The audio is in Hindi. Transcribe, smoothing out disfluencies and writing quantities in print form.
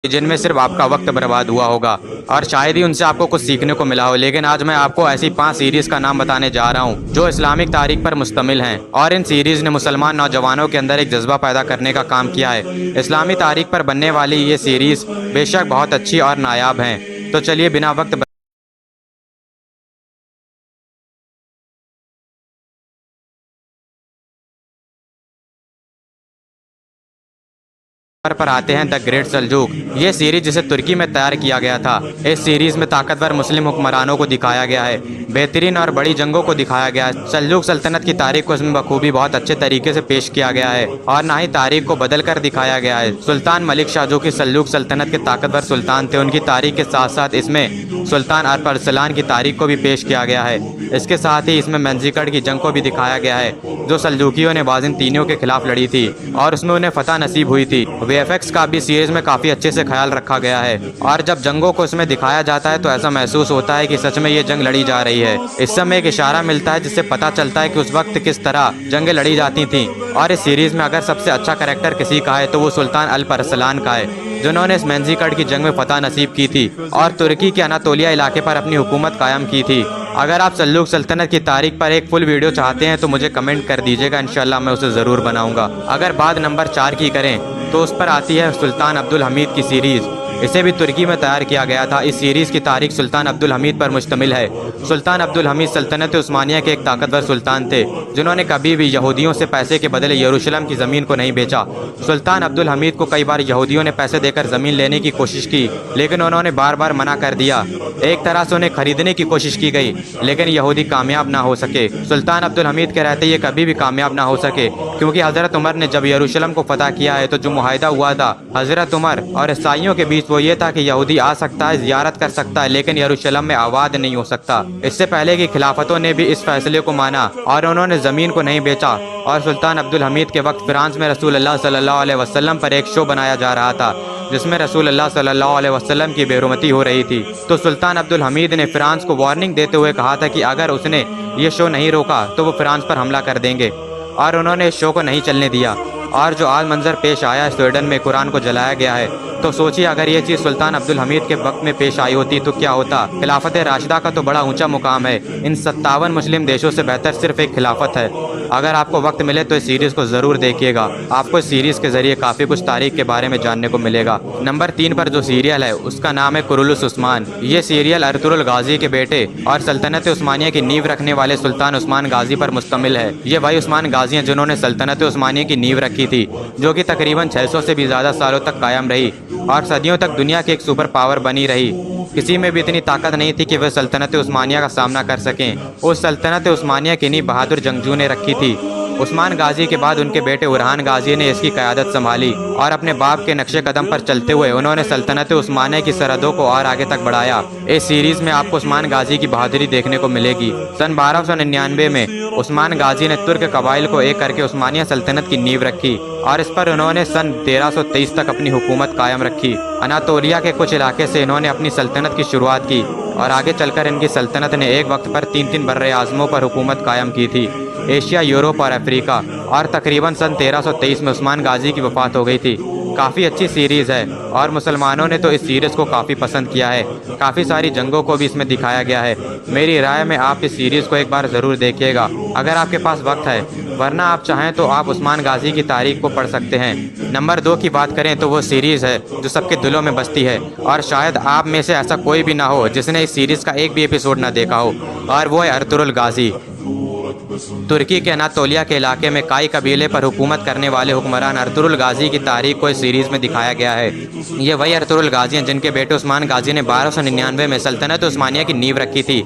जिनमें सिर्फ आपका वक्त बर्बाद हुआ होगा और शायद ही उनसे आपको कुछ सीखने को मिला हो। लेकिन आज मैं आपको ऐसी 5 सीरीज का नाम बताने जा रहा हूं जो इस्लामिक तारीख पर मुश्तमिल हैं और इन सीरीज ने मुसलमान नौजवानों के अंदर एक जज्बा पैदा करने का काम किया है। इस्लामी तारीख पर बनने वाली ये सीरीज बेशक बहुत अच्छी और नायाब हैं। तो चलिए बिना वक्त पर आते हैं द ग्रेट सल्जूक। ये सीरीज जिसे तुर्की में तैयार किया गया था। इस सीरीज में ताकतवर मुस्लिम हुक्मरानों को दिखाया गया है, बेहतरीन और बड़ी जंगों को दिखाया गया है। सल्जूक सल्तनत की तारीख को इसमें बखूबी बहुत अच्छे तरीके से पेश किया गया है और ना ही तारीख को बदल कर दिखाया गया है। सुल्तान मलिक शाह जो कि सल्जूक सल्तनत के ताकतवर सुल्तान थे, उनकी तारीख के साथ साथ इसमें सुल्तान अरसलान की तारीख को भी पेश किया गया है। इसके साथ ही इसमें मंजीकड़ की जंग को भी दिखाया गया है जो सल्जूकियों ने बाज़ंतीनियों के खिलाफ लड़ी थी और उसमें उन्हें फतह नसीब हुई थी। वीएफएक्स का भी सीरीज में काफ़ी अच्छे से ख्याल रखा गया है और जब जंगों को इसमें दिखाया जाता है तो ऐसा महसूस होता है कि सच में ये जंग लड़ी जा रही है। इस समय एक इशारा मिलता है जिससे पता चलता है कि उस वक्त किस तरह जंगें लड़ी जाती थीं। और इस सीरीज में अगर सबसे अच्छा कैरेक्टर किसी का है तो वो सुल्तान अरसलान का है, जिन्होंने इस मेंजीकड़ की जंग में फतह नसीब की थी और तुर्की के अनातोलिया इलाके पर अपनी हुकूमत कायम की थी। अगर आप सल्जूक सल्तनत की तारीख पर एक फुल वीडियो चाहते हैं तो मुझे कमेंट कर दीजिएगा, इंशाल्लाह मैं उसे ज़रूर बनाऊंगा। अगर बात नंबर 4 की करें तो उस पर आती है सुल्तान अब्दुल हमीद की सीरीज़। इसे भी तुर्की में तैयार किया गया था। इस सीरीज़ की तारीख सुल्तान अब्दुल हमीद पर मुश्तमिल है। सुल्तान अब्दुल हमीद सल्तनत उस्मानिया के एक ताकतवर सुल्तान थे जिन्होंने कभी भी यहूदियों से पैसे के बदले यरूशलेम की ज़मीन को नहीं बेचा। सुल्तान अब्दुल हमीद को कई बार यहूदियों ने पैसे देकर ज़मीन लेने की कोशिश की लेकिन उन्होंने बार बार मना कर दिया। एक तरह से उन्हें खरीदने की कोशिश की गई लेकिन यहूदी कामयाब ना हो सके। सुल्तान अब्दुल हमीद के रहते ये कभी भी कामयाब ना हो सके क्योंकि हज़रत उमर ने जब यरूशलेम को फतह किया है तो जो मुआहदा हुआ था हज़रत उमर और ईसाइयों के बीच वो ये था कि यहूदी आ सकता है, ज़ियारत कर सकता है, लेकिन यरूशलेम में आबाद नहीं हो सकता। इससे पहले की खिलाफतों ने भी इस फैसले को माना और उन्होंने ज़मीन को नहीं बेचा। और सुल्तान अब्दुल हमीद के वक्त फ्रांस में रसूल अल्लाह सल्लल्लाहु अलैहि वसल्लम पर एक शो बनाया जा रहा था जिसमें रसूल अल्लाह सल्लल्लाहु अलैहि वसल्लम की बेरुमती हो रही थी। तो सुल्तान अब्दुल हमीद ने फ्रांस को वार्निंग देते हुए कहा था कि अगर उसने ये शो नहीं रोका तो वो फ्रांस पर हमला कर देंगे और उन्होंने इस शो को नहीं चलने दिया। और जो आज मंजर पेश आया है, स्वीडन में कुरान को जलाया गया है, तो सोचिए अगर ये चीज़ सुल्तान अब्दुल हमीद के वक्त में पेश आई होती तो क्या होता। खिलाफत राशिदा का तो बड़ा ऊंचा मुकाम है। इन 57 मुस्लिम देशों से बेहतर सिर्फ एक खिलाफत है। अगर आपको वक्त मिले तो इस सीरीज़ को ज़रूर देखिएगा, आपको इस सीरीज़ के ज़रिए काफ़ी कुछ तारीख के बारे में जानने को मिलेगा। नंबर 3 पर जो सीरियल है उसका नाम है कुरुलुस उस्मान। ये सीरियल अर्तुरुल गाजी के बेटे और सल्तनत उस्मानिया की नींव रखने वाले सुल्तान उस्मान गाजी पर मुश्तमिल है। ये वही उस्मान गाजी हैं जिन्होंने सल्तनत उस्मानिया की नींव रखी थी जो कि तकरीबन 600 से भी ज़्यादा सालों तक कायम रही और सदियों तक दुनिया की एक सुपर पावर बनी रही। किसी में भी इतनी ताकत नहीं थी कि वह सल्तनत उस्मानिया का सामना कर सकें। उस सल्तनत उस्मानिया की नींव बहादुर जंगजू ने रखी थी। उस्मान गाजी के बाद उनके बेटे उरहान गाजी ने इसकी क़यादत संभाली और अपने बाप के नक्शे कदम पर चलते हुए उन्होंने सल्तनत उस्मानिया की सरहदों को और आगे तक बढ़ाया। इस सीरीज़ में आपको उस्मान गाजी की बहादुरी देखने को मिलेगी। सन 1299 में उस्मान गाजी ने तुर्क कबाइल को एक करके उस्मानिया सल्तनत की नींव रखी और इस पर उन्होंने सन 1323 तक अपनी हुकूमत कायम रखी। अनातोलिया के कुछ इलाके से इन्होंने अपनी सल्तनत की शुरुआत की और आगे चलकर इनकी सल्तनत ने एक वक्त पर 3 बर्रे आज़मों पर हुकूमत कायम की थी, एशिया, यूरोप और अफ्रीका। और तकरीबन सन 1323 में उस्मान गाजी की वफ़ात हो गई थी। काफ़ी अच्छी सीरीज़ है और मुसलमानों ने तो इस सीरीज़ को काफ़ी पसंद किया है। काफ़ी सारी जंगों को भी इसमें दिखाया गया है। मेरी राय में आप इस सीरीज़ को एक बार ज़रूर देखिएगा अगर आपके पास वक्त है, वरना आप चाहें तो आप उस्मान गाजी की तारीख को पढ़ सकते हैं। नंबर 2 की बात करें तो वो सीरीज़ है जो सबके दिलों में बसती है और शायद आप में से ऐसा कोई भी ना हो जिसने इस सीरीज़ का एक भी एपिसोड ना देखा हो, और वो है अर्तुरुल गाजी। तुर्की के अनातोलिया के इलाके में काई कबीले पर हुकूमत करने वाले हुक्मरान अर्तुरुल गाजी की तारीख को इस सीरीज़ में दिखाया गया है। ये वही अर्तुरुल गाजी हैं जिनके बेटे उस्मान गाजी ने 1299 में सल्तनत उस्मानिया की नींव रखी थी